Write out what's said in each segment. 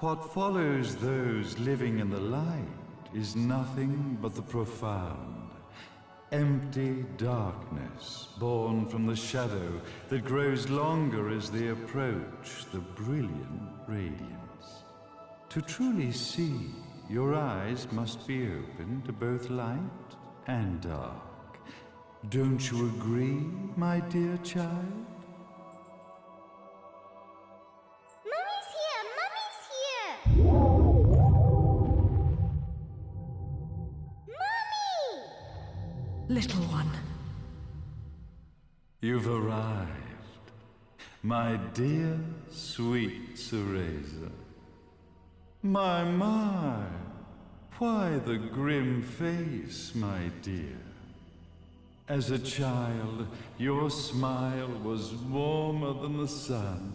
What follows those living in the light is nothing but the profound, empty darkness born from the shadow that grows longer as they approach the brilliant radiance. To truly see, your eyes must be open to both light and dark. Don't you agree, my dear child? Mummy's here! Mummy's here! Mummy! Little one. You've arrived, my dear, sweet Cereza. My, why the grim face, my dear? As a child, your smile was warmer than the sun.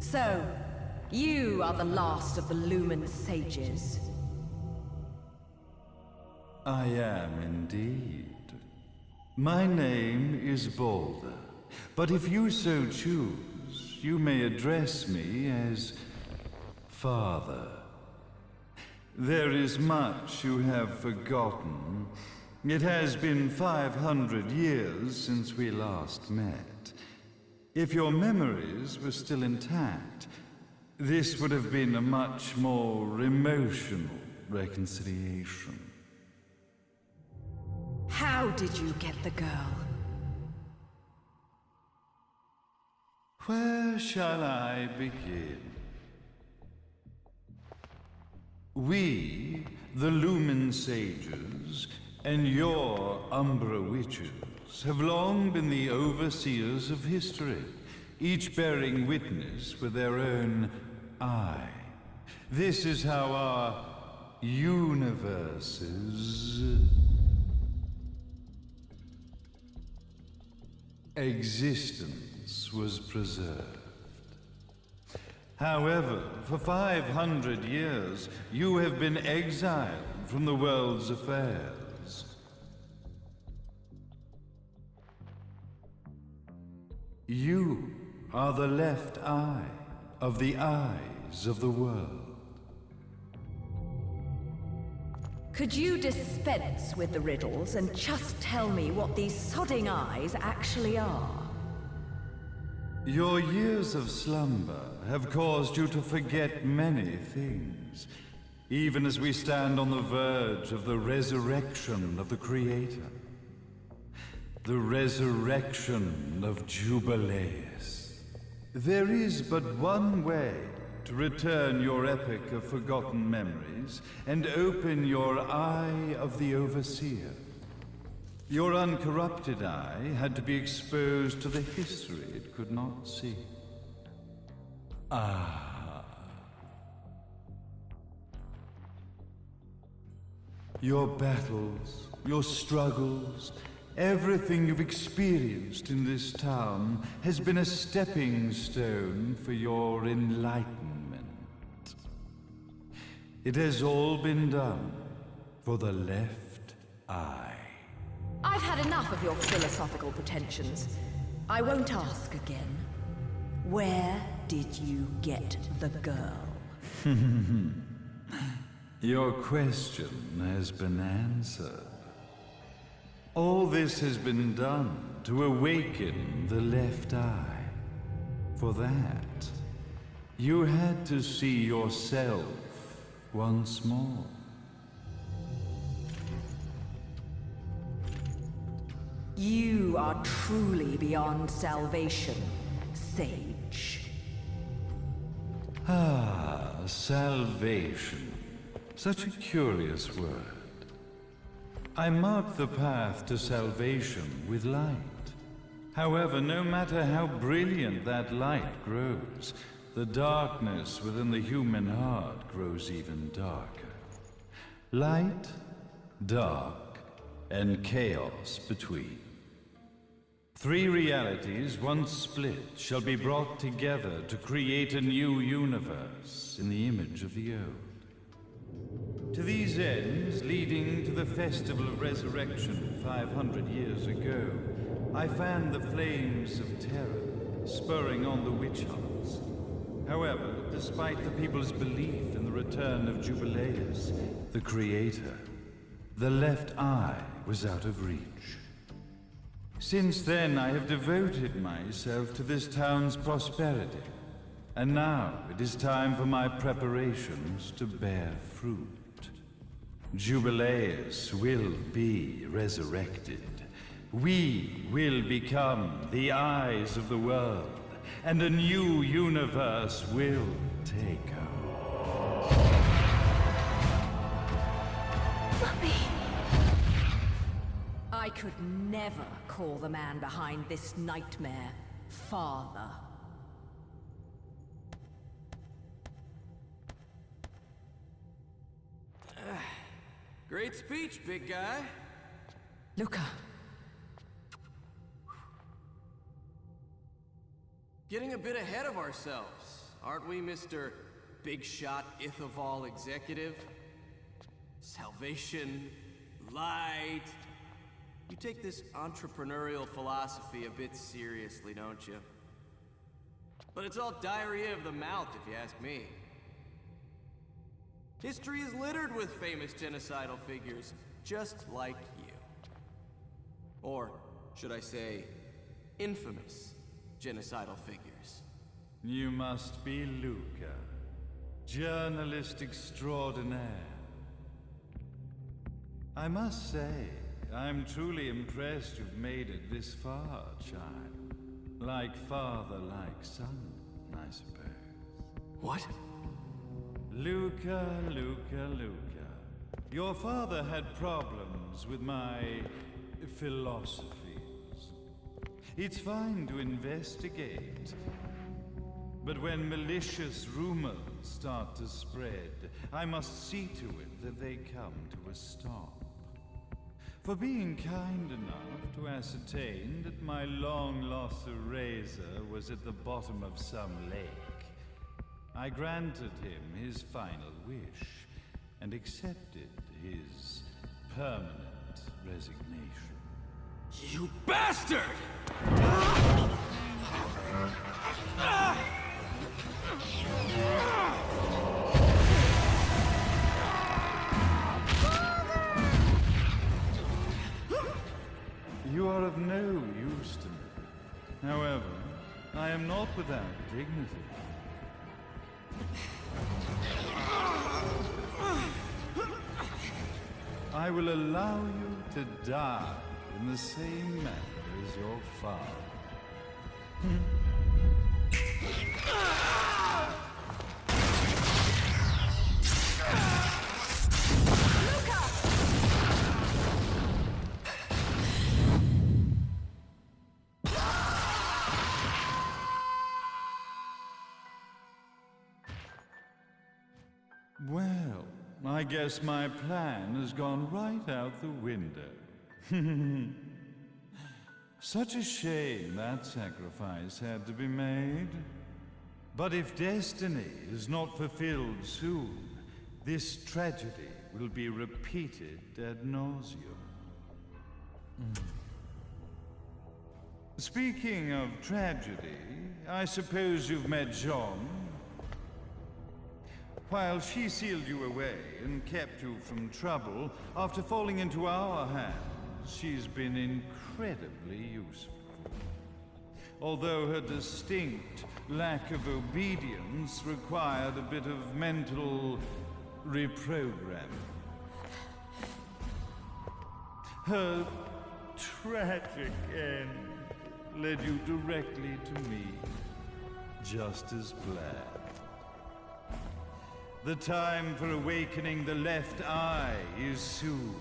So, you are the last of the Lumen sages. I am indeed. My name is Balder, but if you so choose, you may address me as Father. There is much you have forgotten. It has been 500 years since we last met. If your memories were still intact, this would have been a much more emotional reconciliation. How did you get the girl? Where shall I begin? We, the Lumen Sages, and your Umbra Witches, have long been the overseers of history, each bearing witness with their own eye. This is how our universe's existence was preserved. However, for 500 years, you have been exiled from the world's affairs. You are the left eye of the eyes of the world. Could you dispense with the riddles and just tell me what these sodding eyes actually are? Your years of slumber have caused you to forget many things, even as we stand on the verge of the resurrection of the Creator. The resurrection of Jubileus. There is but one way to return your epic of forgotten memories and open your eye of the Overseer. Your uncorrupted eye had to be exposed to the history it could not see. Your battles, your struggles, everything you've experienced in this town has been a stepping stone for your enlightenment. It has all been done for the left eye. I've had enough of your philosophical pretensions. I won't ask again. Where did you get the girl? Your question has been answered. All this has been done to awaken the left eye. For that, you had to see yourself once more. You are truly beyond salvation, sage. Salvation. Such a curious word. I mark the path to salvation with light. However, no matter how brilliant that light grows, the darkness within the human heart grows even darker. Light, dark, and chaos between. Three realities, once split, shall be brought together to create a new universe in the image of the old. To these ends, leading to the Festival of Resurrection 500 years ago, I fanned the flames of terror, spurring on the witch hunts. However, despite the people's belief in the return of Jubileus, the creator, the left eye was out of reach. Since then, I have devoted myself to this town's prosperity. And now it is time for my preparations to bear fruit. Jubileus will be resurrected. We will become the eyes of the world, and a new universe will take over. Mommy! I could never call the man behind this nightmare father. Great speech, big guy. Luca. Getting a bit ahead of ourselves, aren't we, Mr. Big Shot Ithoval Executive? Salvation, light. You take this entrepreneurial philosophy a bit seriously, don't you? But it's all diarrhea of the mouth, if you ask me. History is littered with famous genocidal figures, just like you. Or, should I say, infamous genocidal figures. You must be Luca, journalist extraordinaire. I must say, I'm truly impressed you've made it this far, child. Like father, like son, I suppose. What? Luca, Luca, Luca. Your father had problems with my philosophies. It's fine to investigate, but when malicious rumors start to spread, I must see to it that they come to a stop. For being kind enough to ascertain that my long-lost eraser was at the bottom of some lake, I granted him his final wish and accepted his permanent resignation. You bastard! You are of no use to me. However, I am not without dignity. I will allow you to die in the same manner as your father. Well, I guess my plan has gone right out the window. Such a shame that sacrifice had to be made. But if destiny is not fulfilled soon, this tragedy will be repeated ad nauseum. Speaking of tragedy, I suppose you've met Jean. While she sealed you away and kept you from trouble, after falling into our hands, she's been incredibly useful. Although her distinct lack of obedience required a bit of mental reprogramming. Her tragic end led you directly to me, just as planned. The time for awakening the left eye is soon.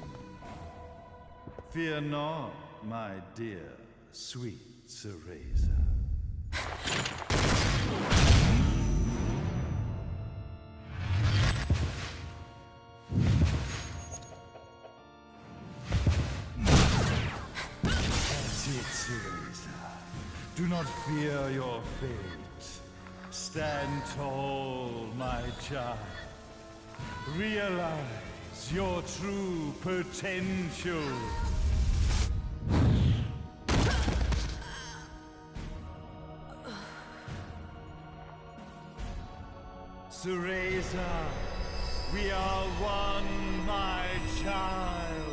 Fear not, my dear, sweet Cereza. That's it, Cereza. Do not fear your fate. Stand tall, my child. Realize your true potential. us. We are one, my child.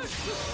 Let's go!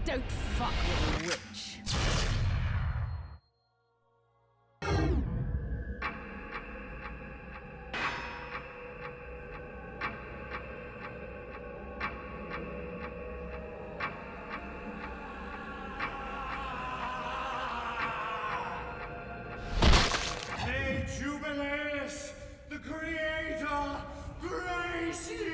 Don't fuck with a witch. May Jubileus, the Creator, grace you!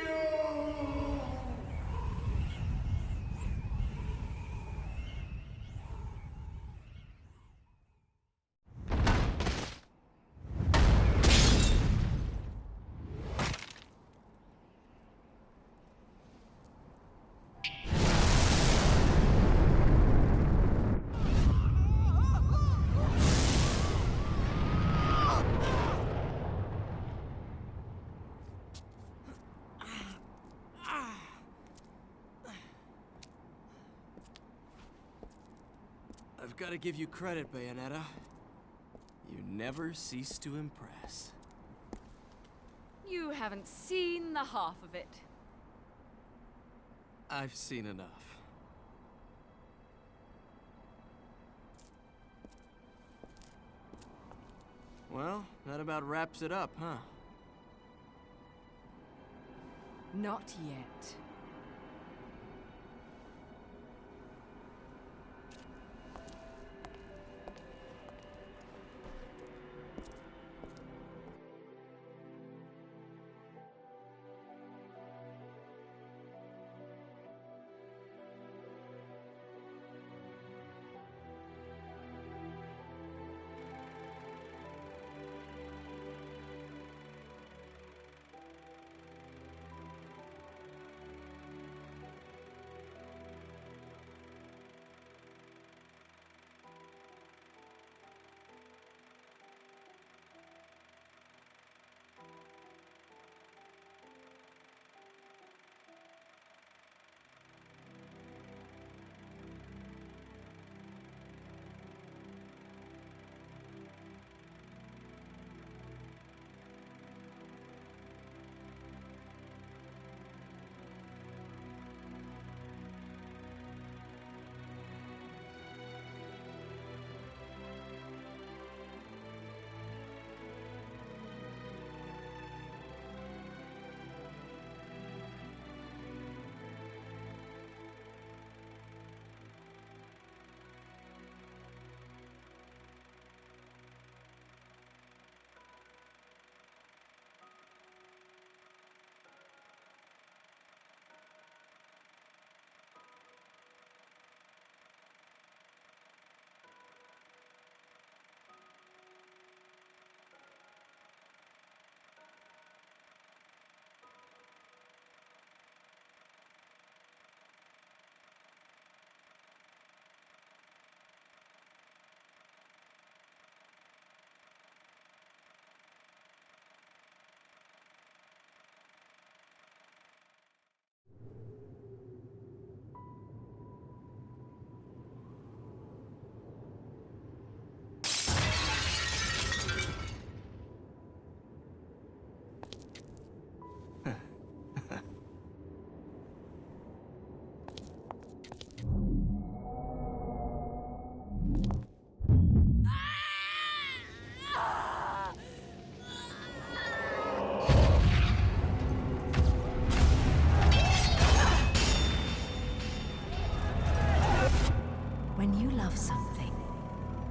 I've got to give you credit, Bayonetta. You never cease to impress. You haven't seen the half of it. I've seen enough. Well, that about wraps it up, huh? Not yet.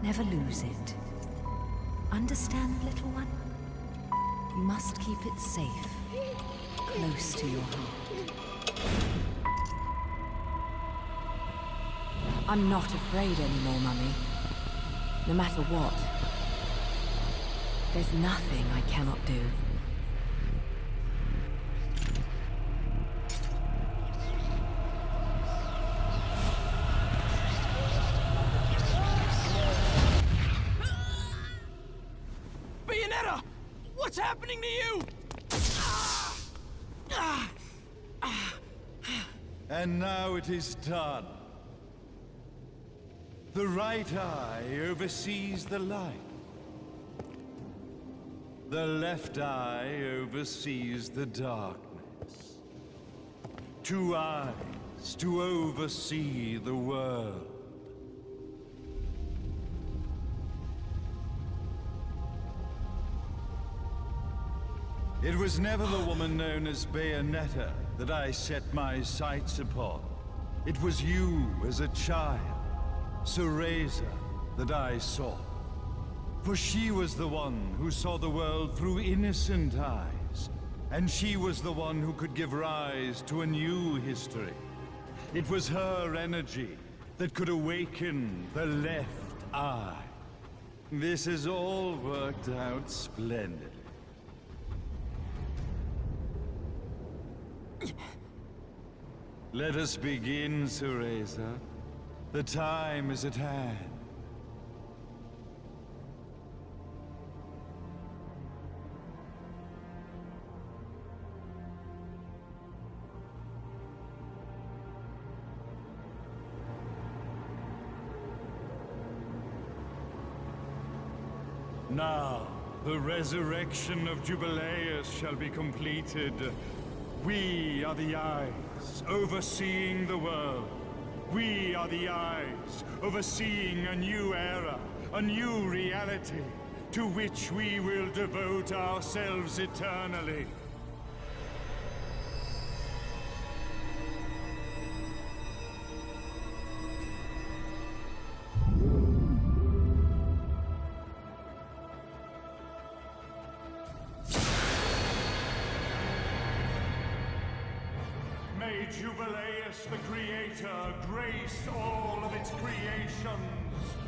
Never lose it. Understand, little one? You must keep it safe, close to your heart. I'm not afraid anymore, Mummy. No matter what. There's nothing I cannot do. What's happening to you? And now it is done. The right eye oversees the light. The left eye oversees the darkness. 2 eyes to oversee the world. It was never the woman known as Bayonetta that I set my sights upon. It was you as a child, Cereza, that I saw. For she was the one who saw the world through innocent eyes, and she was the one who could give rise to a new history. It was her energy that could awaken the left eye. This has all worked out splendidly. Let us begin, Cereza. The time is at hand. Now, the resurrection of Jubileus shall be completed. We are the eyes, overseeing the world. We are the eyes, overseeing a new era, a new reality, to which we will devote ourselves eternally. May Jubileus the Creator grace all of its creations.